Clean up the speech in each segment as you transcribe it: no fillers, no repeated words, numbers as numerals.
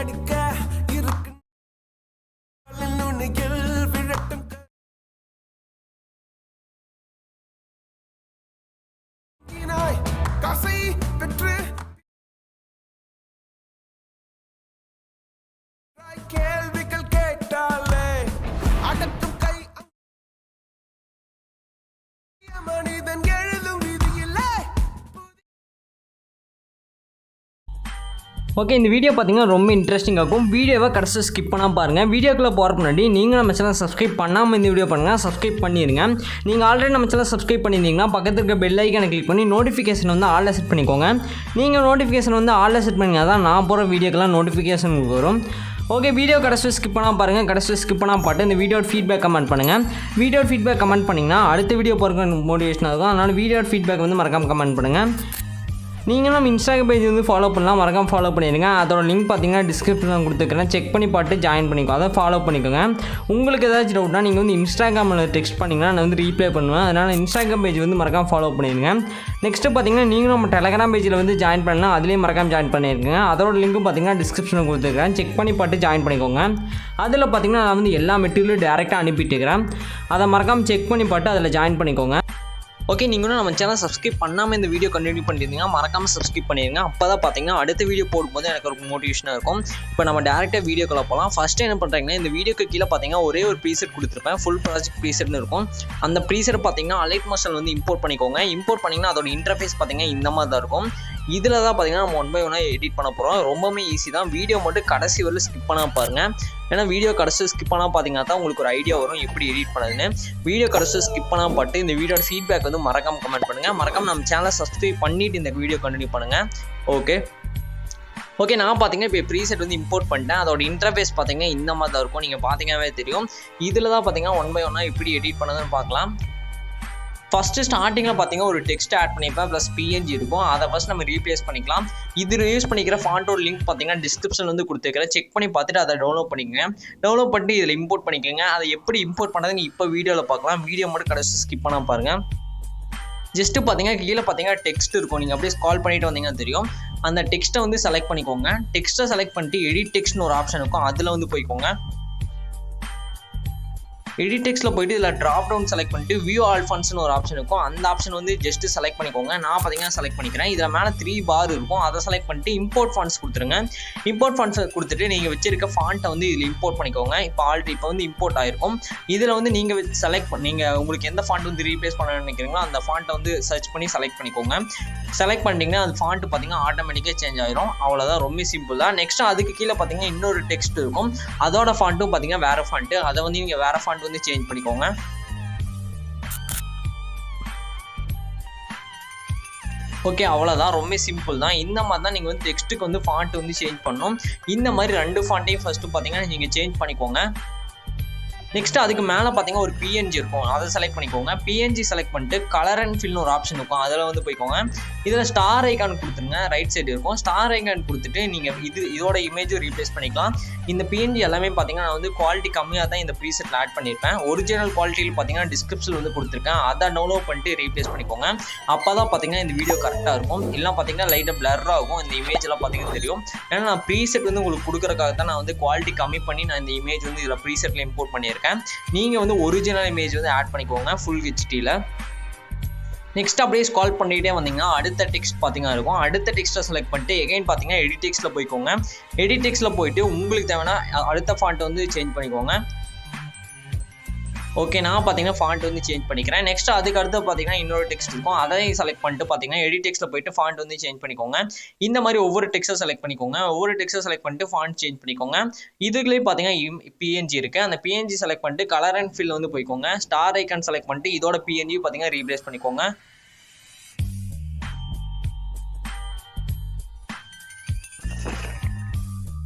அடிக்க இருக்கு விழட்டும் காசை பெற்று கேள்விகள் கேட்டாலே அடக்கும் கை மனிதன் எழுதும் விதியில்லை. ஓகே, இந்த வீடியோ பார்த்தீங்கன்னா ரொம்ப இன்ட்ரெஸ்டிங்காக இருக்கும். வீடியோவை கடைசி ஸ்கிப் பண்ணால் பாருங்கள். வீடியோக்குள்ளே போகிற முன்னாடி நீங்கள் நம்ம சேனல் சப்ஸ்கிரைப் பண்ணாமல் இந்த வீடியோ பண்ணுங்கள், சப்ஸ்கிரைப் பண்ணிடுங்க. நீங்கள் ஆல்ரெடி நம்ம சேனல் சப்ஸ்கிரைப் பண்ணியிருந்தீங்கன்னா பக்கத்தில் இருக்க பெல் ஐக்கானை கிளிக் பண்ணி நோட்டிஃபிகேஷன் வந்து ஆலில் செட் பண்ணிக்கோங்க. நீங்கள் நோட்டிஃபிகேஷன் வந்து ஆலில் செட் பண்ணிங்கன்னா தான் நான் போகிற வீடியோக்கெல்லாம் நோட்டிஃபிகேஷன் வரும். ஓகே, வீடியோ கடைசி ஸ்கிப் பண்ணால் பாருங்கள். கடைசி ஸ்கிப் பண்ணால் பாட்டு இந்த வீடியோட ஃபீட்பேக் கமெண்ட் பண்ணுங்கள். வீடியோ ஃபீட்பேக் கமெண்ட் பண்ணிங்கன்னா அடுத்த வீடியோ போகிற மோட்டிவேஷனாக இருக்கும். அதனால் வீடியோ ஃபீட்பேக் வந்து மறக்காமல் கமெண்ட் பண்ணுங்கள். நீங்கள் நம்ம இன்ஸ்டாகிராம் பேஜ் வந்து ஃபாலோ பண்ணலாம், மறக்காம ஃபாலோ பண்ணிடுங்க. அதோட லிங்க் பார்த்தீங்கன்னா டிஸ்கிரிப்ஷனில் கொடுத்துருக்கேன், செக் பண்ணி பார்த்து ஜாயின் பண்ணிக்கோ, அதை ஃபாலோ பண்ணிக்கோங்க. உங்களுக்கு ஏதாச்சும் டவுட்னா நீங்கள் வந்து இன்ஸ்டாகிராமில் டெக்ஸ்ட் பண்ணிங்கன்னா நான் வந்து ரீப்ளை பண்ணுவேன். அதனால் இன்ஸ்டாகிராம் பேஜ் வந்து மறக்காம ஃபாலோ பண்ணிடுங்க. நெக்ஸ்ட்டு பார்த்தீங்கன்னா நீங்களும் நம்ம டெலகிராம் பேஜில் வந்து ஜாயின் பண்ணலாம், அதுலேயும் மறக்காம ஜாயின் பண்ணியிருக்கேன். அதோட லிங்க்கும் பார்த்தீங்கன்னா டிஸ்கிரிப்ஷனில் கொடுத்துருக்கேன், செக் பண்ணி பார்த்து ஜாயின் பண்ணிக்கோங்க. அதில் பார்த்தீங்கன்னா நான் வந்து எல்லா மெட்டீரியலும் டேரெக்டாக அனுப்பிட்டுருக்கிறேன், அதை மறக்காமல் செக் பண்ணி பார்த்து அதில் ஜாயின் பண்ணிக்கோங்க. ஓகே, நீங்களும் நம்ம சேனல் சப்ஸ்கிரைப் பண்ணாமல் இந்த வீடியோ கண்டினியூ பண்ணியிருந்தீங்க, மறக்காமல் சப்ஸ்கிரைப் பண்ணிடுங்க. அப்போ தான் பார்த்தீங்கன்னா அடுத்த வீடியோ போடும்போது எனக்கு ஒரு மோட்டிவேஷனாக இருக்கும். இப்போ நம்ம டேரெக்டாக வீடியோக்குள்ள போகலாம். ஃபஸ்ட்டு என்ன பண்ணுறீங்கன்னா, இந்த வீடியோக்கு கீழே பார்த்தீங்கன்னா ஒரே ஒரு ப்ரீசெட் கொடுத்துருப்பேன், ஃபுல் ப்ராஜெக்ட் ப்ரீசெட்னு இருக்கும். அந்த ப்ரீசெட் பார்த்தீங்கன்னா அலைட் மோஷன் வந்து இம்போர்ட் பண்ணிக்கோங்க. இம்போர்ட் பண்ணிங்கன்னா அதோட இன்டர்ஃபேஸ் பார்த்தீங்கன்னா இந்த மாதிரி தான் இருக்கும். இதில் தான் பார்த்தீங்கன்னா நம்ம 1 by 1 எடிட் பண்ண போகிறோம். ரொம்பவே ஈஸி தான். வீடியோ மட்டும் கடைசி வரல ஸ்கிப் பண்ணால் பாருங்கள். ஏன்னா வீடியோ கடைசி ஸ்கிப் பண்ணால் பார்த்தீங்கன்னா தான் உங்களுக்கு ஒரு ஐடியா வரும் எப்படி எடிட் பண்ணதுன்னு. வீடியோ கடைசி ஸ்கிப் பண்ணால் பாட்டு இந்த வீடியோட ஃபீட்பேக் வந்து மறக்காமல் கமெண்ட் பண்ணுங்கள். மறக்காமல் நம்ம சேனலை சப்ஸ்கிரைப் பண்ணிவிட்டு இந்த வீடியோ கண்டினியூ பண்ணுங்கள். ஓகே, நான் பார்த்தீங்கன்னா இப்போ ப்ரீசெட் வந்து இம்போர்ட் பண்ணிட்டேன். அதோட இன்டர்ஃபேஸ் பார்த்தீங்கன்னா இந்த மாதிரி தான் இருக்கும். நீங்கள் பார்த்தீங்கன்னாவே தெரியும். இதில் தான் பார்த்தீங்கன்னா 1 by 1 எப்படி எடிட் பண்ணதுன்னு பார்க்கலாம். ஃபஸ்ட்டு ஸ்டார்டிங்கில் பார்த்தீங்கன்னா ஒரு டெக்ஸ்ட் ஆட் பண்ணிப்பேன், ப்ளஸ் பிஎன்ஜி இருக்கும். அதை ஃபஸ்ட் நம்ம ரீப்ளேஸ் பண்ணிக்கலாம். இது யூஸ் பண்ணிக்கிற ஃபாண்டோட லிங்க் பார்த்தீங்கன்னா டிஸ்கிரிப்ஷன் வந்து கொடுத்துருக்கிறேன், செக் பண்ணி பார்த்துட்டு அதை டவுன்லோட் பண்ணிக்கோங்க. டவுன்லோட் பண்ணிட்டு இதில் இம்போர்ட் பண்ணிக்கோங்க. அதை எப்படி இம்போர்ட் பண்ணுறதுன்னு இப்போ வீடியோவில் பார்க்கலாம். வீடியோ மட்டும் கடைசி ஸ்கிப் பண்ணால் பாருங்கள். ஜஸ்ட்டு பார்த்தீங்கன்னா கீழே பார்த்தீங்கன்னா டெக்ஸ்ட் இருக்கும், நீங்கள் அப்படியே ஸ்கால் பண்ணிட்டு வந்தீங்கன்னா தெரியும். அந்த டெக்ஸ்ட்டை வந்து செலக்ட் பண்ணிக்கோங்க. டெக்ஸ்ட்டை செலக்ட் பண்ணிட்டு எடிட் டெக்ஸ்ட்னு ஒரு ஆப்ஷன் இருக்கும், அதில் வந்து போய்க்கோங்க. எடிட் டெக்ஸ்ட்டில் போய்ட்டு இதில் ட்ராப் டவுன் செலக்ட் பண்ணிட்டு வியூ ஆல் ஃபண்ட்ஸ்னு ஒரு ஆப்ஷன் இருக்கும், அந்த ஆப்ஷன் வந்து ஜஸ்ட்டு செலக்ட் பண்ணிக்கோங்க. நான் பார்த்தீங்கன்னா செலக்ட் பண்ணிக்கிறேன். இதில் மேலே 3 பார் இருக்கும், அதை செலக்ட் பண்ணிட்டு இம்போர்ட் ஃபாண்ட்ஸ் கொடுத்துருங்க. இம்போர்ட் ஃபாண்ட்ஸை கொடுத்துட்டு நீங்கள் வச்சிருக்க ஃபாண்ட்டை வந்து இதில் இம்போர்ட் பண்ணிக்கோங்க. இப்போ வந்து இம்போர்ட் ஆகிருக்கும். இதில் வந்து நீங்கள் நீங்கள் உங்களுக்கு எந்த ஃபாண்ட் வந்து ரீப்ளேஸ் பண்ண நினைக்கிறீங்களோ அந்த ஃபாண்ட்டை வந்து சர்ச் பண்ணி செலக்ட் பண்ணிக்கோங்க. செலக்ட் பண்ணிட்டீங்கன்னா அது ஃபாண்ட் பார்த்தீங்கன்னா ஆட்டோமேட்டிக்காக சேஞ்ச் ஆகிரும். அவ்வளோதான், ரொம்ப சிம்பிள் தான். நெக்ஸ்ட் அதுக்கு கீழே பார்த்தீங்கன்னா இன்னொரு டெக்ஸ்ட் இருக்கும், அதோட ஃபாண்ட்டும் பார்த்தீங்கன்னா வேறு ஃபாண்ட்டு, அதை வந்து நீங்கள் வேறு ஃபாண்ட் வந்து சேஞ்ச் பண்ணிக்கோங்க. ஓகே, அவ்வளோதான், ரொம்ப சிம்பிள் தான். இந்த மாதிரி தான் நீங்கள் வந்து டெக்ஸ்ட்டுக்கு வந்து ஃபாண்ட் வந்து சேஞ்ச் பண்ணணும். இந்த மாதிரி 2 ஃபாண்ட்டையும் ஃபஸ்ட்டு பார்த்தீங்கன்னா நீங்கள் சேஞ்ச் பண்ணிக்கோங்க. நெக்ஸ்ட் அதுக்கு மேலே பார்த்தீங்கன்னா ஒரு பிஎன்ஜி இருக்கும், அதை செலக்ட் பண்ணிக்கோங்க. பிஎன்ஜி செலக்ட் பண்ணிட்டு கலர் அண்ட் ஃபில்னு ஒரு ஆப்ஷன் இருக்கும், அதில் வந்து போய்க்கோங்க. இதில் ஸ்டார் ஐக்கான் கொடுத்துருங்க, ரைட் சைடு இருக்கும். ஸ்டார் ஐக்கான் கொடுத்துட்டு நீங்கள் இதோட இமேஜும் ரீப்ளேஸ் பண்ணிக்கலாம். இந்த பிஎன்ஜி எல்லாமே பார்த்தீங்கன்னா நான் வந்து குவாலிட்டி கம்மியாக தான் இந்த ப்ரீசெட்டில் ஆட் பண்ணியிருப்பேன். ஒரிஜினல் குவாலிட்டியில் பார்த்தீங்கன்னா டிஸ்கிரிப்ஷனில் வந்து கொடுத்துருக்கேன், அதை டவுன்லோட் பண்ணிட்டு ரீப்ளேஸ் பண்ணிக்கோங்க. அப்போ தான் பார்த்தீங்கன்னா இந்த வீடியோ கரெக்டாக இருக்கும். இல்லை பார்த்தீங்கன்னா லைட்டாக பிளர் ஆகும், இந்த இமேஜெல்லாம் பார்த்தீங்கன்னா தெரியும். ஏன்னா நான் ப்ரீசெட் வந்து உங்களுக்கு கொடுக்குறக்காக தான் நான் வந்து குவாலிட்டி கம்மி பண்ணி நான் இந்த இமேஜ் வந்து இதில் ப்ரீசெட்டில் இம்போர்ட் பண்ணியிருக்கேன். நீங்கள் வந்து ஒரிஜினல் இமேஜ் வந்து ஆட் பண்ணிக்கோங்க ஃபுல் ஹெச்டியில். நெக்ஸ்ட் அப்படியே ஸ்கால் பண்ணிகிட்டே வந்தீங்கன்னா அடுத்த டெக்ஸ்ட் பார்த்தீங்கன்னா இருக்கும். அடுத்த டெக்ஸ்ட்டை செலக்ட் பண்ணிட்டு எகைன் பார்த்தீங்கன்னா எடிட் டெக்ஸ்ட்டில் போய்க்கோங்க. எடிட் டெக்ஸ்ட்டில் போயிட்டு உங்களுக்கு தேவைன்னா அடுத்த ஃபாண்ட் வந்து சேஞ்ச் பண்ணிக்கோங்க. ஓகே, நான் பார்த்தீங்கன்னா ஃபாண்ட் வந்து சேஞ்ச் பண்ணிக்கிறேன். நெக்ஸ்ட் அதுக்கு அடுத்து பார்த்தீங்கன்னா இன்னொரு டெக்ஸ்ட் இருக்கும், அதையும் செலக்ட் பண்ணிட்டு பார்த்தீங்கன்னா எடிட் டெக்ஸ்ட்டில் போயிட்டு ஃபாண்ட் வந்து சேஞ்ச் பண்ணிக்கோங்க. இந்த மாதிரி ஒவ்வொரு டெக்ஸ்ட்டை செலக்ட் பண்ணிக்கோங்க. ஒவ்வொரு டெக்ஸ்ட்டை செலக்ட் பண்ணிட்டு ஃபாண்ட் சேஞ்ச் பண்ணிக்கோங்க. இதுக்குள்ளேயே பார்த்தீங்கன்னா பிஎன்ஜி இருக்குது, அந்த பிஎன்ஜி செலக்ட் பண்ணிட்டு கலர் அண்ட் ஃபில் வந்து போய்க்கோங்க. ஸ்டார் ஐக்கான் செலக்ட் பண்ணிட்டு இதோட பிஎன்ஜி பார்த்தீங்கன்னா ரீப்ளேஸ் பண்ணிக்கோங்க.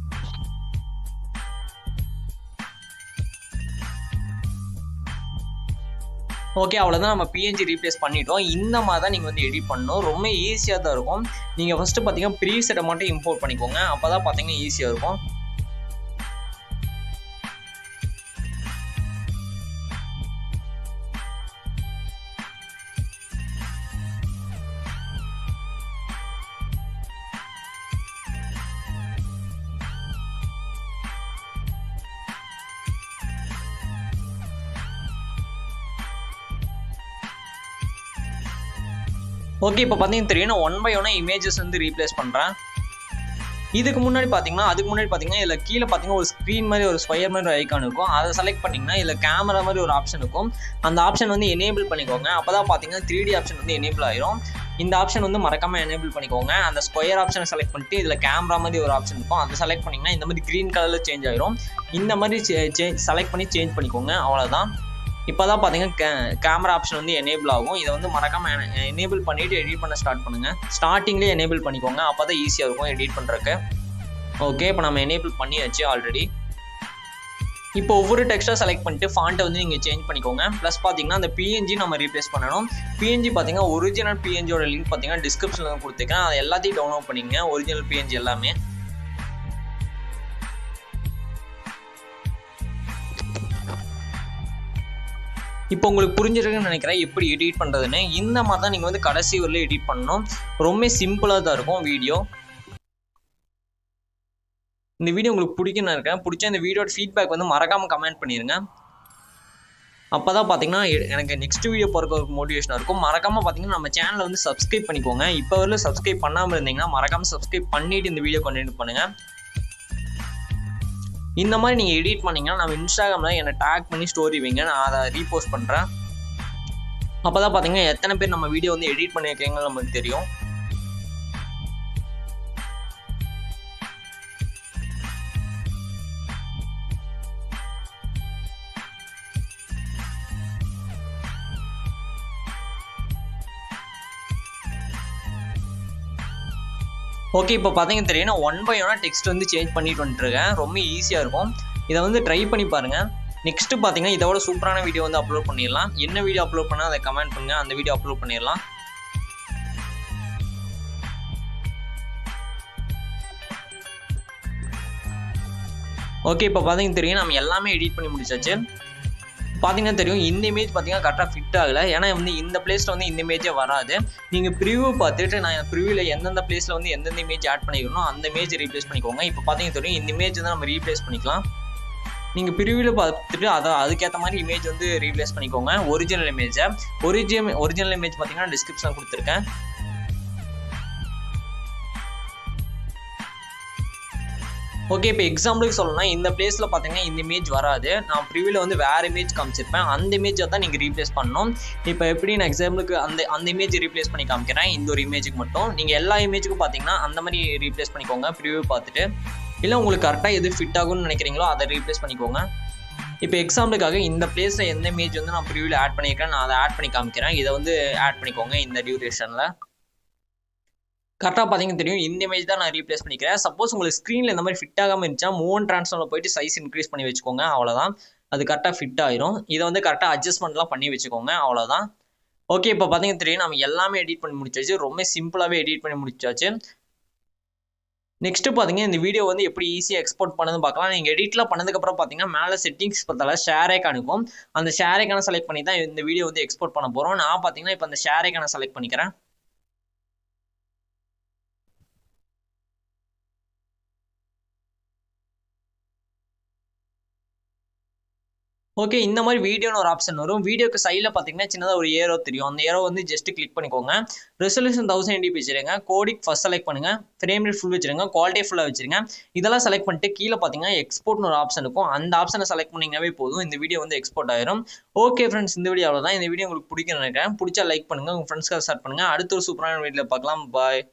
ஓகே, அவ்வளோதான், நம்ம பிஎன்ஜி ரீப்ளேஸ் பண்ணிட்டோம். இந்த மாதிரி தான் நீங்கள் வந்து எடிட் பண்ணணும், ரொம்ப ஈஸியாக தான் இருக்கும். நீங்கள் ஃபஸ்ட்டு பார்த்தீங்கன்னா ப்ரீசெட்டை மட்டும் இம்போர்ட் பண்ணிக்கோங்க, அப்போ தான் பார்த்தீங்கன்னா ஈஸியாக இருக்கும். ஓகே, இப்போ பார்த்தீங்கன்னா தெரியும் நான் 1 by 1 இமேஜஸ் வந்து ரீப்ளேஸ் பண்ணுறேன். அதுக்கு முன்னாடி பார்த்தீங்கன்னா இதில் கீழே பார்த்தீங்கன்னா ஒரு ஸ்க்ரீன் மாதிரி ஒரு ஸ்கொயர் மாதிரி ஒரு ஐக்கான் இருக்கும். அதை செலக்ட் பண்ணிங்கன்னா இதில் கேமரா மாதிரி ஒரு ஆப்ஷன் இருக்கும். அந்த ஆப்ஷன் வந்து எனேபிள் பண்ணிக்கோங்க. அப்போ தான் பார்த்தீங்கன்னா 3D ஆப்ஷன் வந்து எனேபிள் ஆயிரும். இந்த ஆப்ஷன் வந்து மறக்காமல் எனேபிள் பண்ணிக்கோங்க. அந்த ஸ்கொயர் ஆப்ஷனை செலக்ட் பண்ணிட்டு இதில் கேமரா மாதிரி ஒரு ஆப்ஷன் இருக்கும். அதை செலக்ட் பண்ணிங்கன்னா இந்த மாதிரி க்ரீன் கலரில் சேஞ்ச் ஆயிரும். இந்த மாதிரி செலக்ட் பண்ணி சேஞ்ச் பண்ணிக்கோங்க. அவ்வளோதான். இப்போ தான் பார்த்தீங்கன்னா கேமரா ஆப்ஷன் வந்து எனேபிள் ஆகும். இதை வந்து மறக்காமல் எனேபிள் பண்ணிவிட்டு எடிட் பண்ண ஸ்டார்ட் பண்ணுங்கள். ஸ்டார்டிங்லேயே எனேபிள் பண்ணிக்கோங்க. அப்போ தான் ஈஸியாக இருக்கும் எடிட் பண்ணுறதுக்கு. ஓகே, இப்போ நம்ம எனேபிள் பண்ணியாச்சு ஆல்ரெடி. இப்போ ஒவ்வொரு டெக்ஸ்ட்டாக செலக்ட் பண்ணிட்டு ஃபாண்ட்டை வந்து நீங்கள் சேஞ்ச் பண்ணிக்கோங்க. ப்ளஸ் பார்த்தீங்கன்னா அந்த பிஎன்ஜி நம்ம ரீப்ளேஸ் பண்ணணும். பிஎன்ஜி பார்த்தீங்கன்னா ஒரிஜினல் பிஎன்ஜியோட லிங்க் பார்த்தீங்கன்னா டிஸ்கிரிப்ஷனில் தான் கொடுத்துருக்கேன். அதை எல்லாத்தையும் டவுன்லோட் பண்ணிங்க, ஒரிஜினல் பிஎன்ஜி எல்லாமே. இப்போ உங்களுக்கு புரிஞ்சிருக்குன்னு நினைக்கிறேன் எப்படி எடிட் பண்ணுறதுன்னு. இந்த மாதிரி தான் நீங்கள் வந்து கடைசி வரல எடிட் பண்ணணும். ரொம்ப சிம்பிளாக தான் இருக்கும் வீடியோ. இந்த வீடியோ உங்களுக்கு பிடிக்குன்னு இருக்கேன். பிடிச்ச இந்த வீடியோட ஃபீட்பேக் வந்து மறக்காமல் கமெண்ட் பண்ணிடுங்க. அப்போ தான் பார்த்தீங்கன்னா எனக்கு நெக்ஸ்ட் வீடியோ போகிறக்கு ஒரு மோட்டிவேஷனாக இருக்கும். மறக்காமல் பார்த்தீங்கன்னா நம்ம சேனலை வந்து சப்ஸ்கிரைப் பண்ணிக்கோங்க. இப்போ வரல சப்ஸ்கிரைப் பண்ணாமல் இருந்தீங்கன்னா மறக்காமல் சப்ஸ்கிரைப் பண்ணிவிட்டு இந்த வீடியோ கண்டினியூ பண்ணுங்கள். இந்த மாதிரி நீங்கள் எடிட் பண்ணிங்கன்னா நம்ம இன்ஸ்டாகிராமில் என்னை டேக் பண்ணி ஸ்டோரி வைங்க, நான் அதை ரீபோஸ்ட் பண்ணுறேன். அப்போ தான் பார்த்தீங்கன்னா எத்தனை பேர் நம்ம வீடியோ வந்து எடிட் பண்ணியிருக்கீங்கன்னு நமக்கு தெரியும். ஓகே, இப்போ பார்த்தீங்கன்னா தெரியும் நான் 1 by 1 டெக்ஸ்ட் வந்து சேஞ்ச் பண்ணிட்டு வந்துட்டுருக்கேன். ரொம்ப ஈஸியாக இருக்கும். இதை வந்து ட்ரை பண்ணி பாருங்கள். நெக்ஸ்ட்டு பார்த்தீங்கன்னா இதோட சூப்பரான வீடியோ வந்து அப்லோட் பண்ணிடலாம். என்ன வீடியோ அப்லோட் பண்ணால் அதை கமெண்ட் பண்ணுங்கள், அந்த வீடியோ அப்லோட் பண்ணிடலாம். ஓகே, இப்போ பார்த்தீங்கன்னா தெரியும் நம்ம எல்லாமே எடிட் பண்ணி முடிச்சாச்சு. பார்த்தீங்கன்னா தெரியும் இந்த இமேஜ் பார்த்தீங்கன்னா கரெக்டாக ஃபிட் ஆகலை. ஏன்னா வந்து இந்த பிளேஸில் வந்து இந்த இமேஜே வராது. நீங்கள் ப்ரிவியூ பார்த்துட்டு நான் ப்ரிவியூவில் எந்தெந்த பிளேஸில் வந்து எந்தெந்த இமேஜ் ஆட் பண்ணிக்கணும் அந்த இமேஜ் ரீப்ளேஸ் பண்ணிக்கோங்க. இப்போ பார்த்தீங்கன்னா தெரியும் இந்த இமேஜ் வந்து நம்ம ரீப்ளேஸ் பண்ணிக்கலாம். நீங்கள் ப்ரிவியூவில் பார்த்துட்டு அதுக்கேற்ற மாதிரி இமேஜ் வந்து ரீப்ளேஸ் பண்ணிக்கோங்க. ஒரிஜினல் இமேஜ் பார்த்தீங்கன்னா டிஸ்கிரிப்ஷன் கொடுத்துருக்கேன். ஓகே, இப்போ எக்ஸாம்பிளுக்கு சொல்லணும்னா இந்த பிளேஸில் பார்த்தீங்கன்னா இந்த இமேஜ் வராது. நான் ப்ரிவியூவில் வந்து வேறு இமேஜ் காமிச்சிருப்பேன். அந்த இமேஜை தான் நீங்கள் ரீப்ளேஸ் பண்ணணும். இப்போ எப்படி நான் எக்ஸாம்பிளுக்கு அந்த இமேஜ் ரீப்ளேஸ் பண்ணி காமிக்கிறேன். இந்த ஒரு இமேஜுக்கு மட்டும் நீங்கள் எல்லா இமேஜுக்கும் பார்த்தீங்கன்னா அந்த மாதிரி ரீப்ளேஸ் பண்ணிக்கோங்க ப்ரிவியூ பார்த்துட்டு. இல்லை உங்களுக்கு கரெக்டாக எது ஃபிட் ஆகும்னு நினைக்கிறீங்களோ அதை ரீப்ளேஸ் பண்ணிக்கோங்க. இப்போ எக்ஸாம்பிளுக்காக இந்த பிளேஸில் எந்த இமேஜ் வந்து நான் ப்ரிவியூவில் ஆட் பண்ணியிருக்கேன், நான் அதை ஆட் பண்ணி காமிக்கிறேன். இதை வந்து ஆட் பண்ணிக்கோங்க இந்த டியூரேஷனில். கரெக்டாக பார்த்தீங்கன்னா தெரியும் இந்த இமேஜ் தான் நான் ரீப்ளேஸ் பண்ணிக்கிறேன். சப்போஸ் உங்களுக்கு ஸ்க்ரீனில் இந்த மாதிரி ஃபிட் ஆகாமல் இருந்துச்சா மூவ் ட்ரான்ஸ்ஃபார்மில் போயிட்டு சைஸ் இன்க்ரீஸ் பண்ணி வச்சுக்கோங்க. அவ்வளோதான், அது கரெக்டாக ஃபிட் ஆயிரும். இதை வந்து கரெக்டாக அட்ஜஸ்ட்மெண்ட்லாம் பண்ணி வச்சுக்கோங்க. அவ்வளோதான். ஓகே, இப்போ பார்த்தீங்கன்னா தெரியும் நம்ம எல்லாமே எடிட் பண்ணி முடிச்சாச்சு. ரொம்ப சிம்பிளாகவே எடிட் பண்ணி முடிச்சாச்சு. நெக்ஸ்ட்டு பார்த்தீங்கன்னா இந்த வீடியோ வந்து எப்படி ஈஸியாக எக்ஸ்போர்ட் பண்ணதுன்னு பார்க்கலாம். நீங்கள் எடிட்லாம் பண்ணதுக்கப்புறம் பார்த்தீங்கன்னா மேலே செட்டிங்ஸ் பார்த்தால ஷேர் ஐக்கான் இருக்கும். அந்த ஷேர் ஐக்கானை செலக்ட் பண்ணி தான் இந்த வீடியோ வந்து எக்ஸ்போர்ட் பண்ண போகிறோம். நான் பார்த்தீங்கன்னா இப்போ அந்த ஷேர் ஐக்கானை செலக்ட் பண்ணிக்கிறேன். ஓகே, இந்த மாதிரி வீடியோன்னு ஒரு ஆப்ஷன் வரும். வீடியோக்கு சைடில் பார்த்தீங்கன்னா சின்னதாக ஒரு ஏரோ தெரியும். அந்த ஏரோ வந்து ஜஸ்ட் கிளிக் பண்ணிக்கோங்க. ரெசல்யூஷன் 1080p வச்சுருங்க. கோடிக் ஃபர்ஸ்ட் செலக்ட் பண்ணுங்கள். ஃப்ரேம் ரேட் ஃபுல் வச்சுருங்க. குவாலிட்டி ஃபுல்லாக வச்சுருங்க. இதெல்லாம் செலக்ட் பண்ணிட்டு கீழே பார்த்தீங்கன்னா எக்ஸ்போர்ட்னு ஒரு ஆப்ஷன் இருக்கும். அந்த ஆப்ஷனை செலக்ட் பண்ணிங்கனாவே போதும். இந்த வீடியோ வந்து எக்ஸ்போர்ட் ஆயிரும். ஓகே ஃப்ரெண்ட்ஸ், இந்த வீடியோ அவ்வளோதான். இந்த வீடியோ உங்களுக்கு பிடிக்கும்னு நினைக்கிறேன். பிடிச்சா லைக் பண்ணுங்கள், உங்கள் ஃப்ரெண்ட்ஸ்க்காக ஷேர் பண்ணுங்கள். அடுத்த ஒரு சூப்பரான வீடியோவில் பார்க்கலாம். பாய்.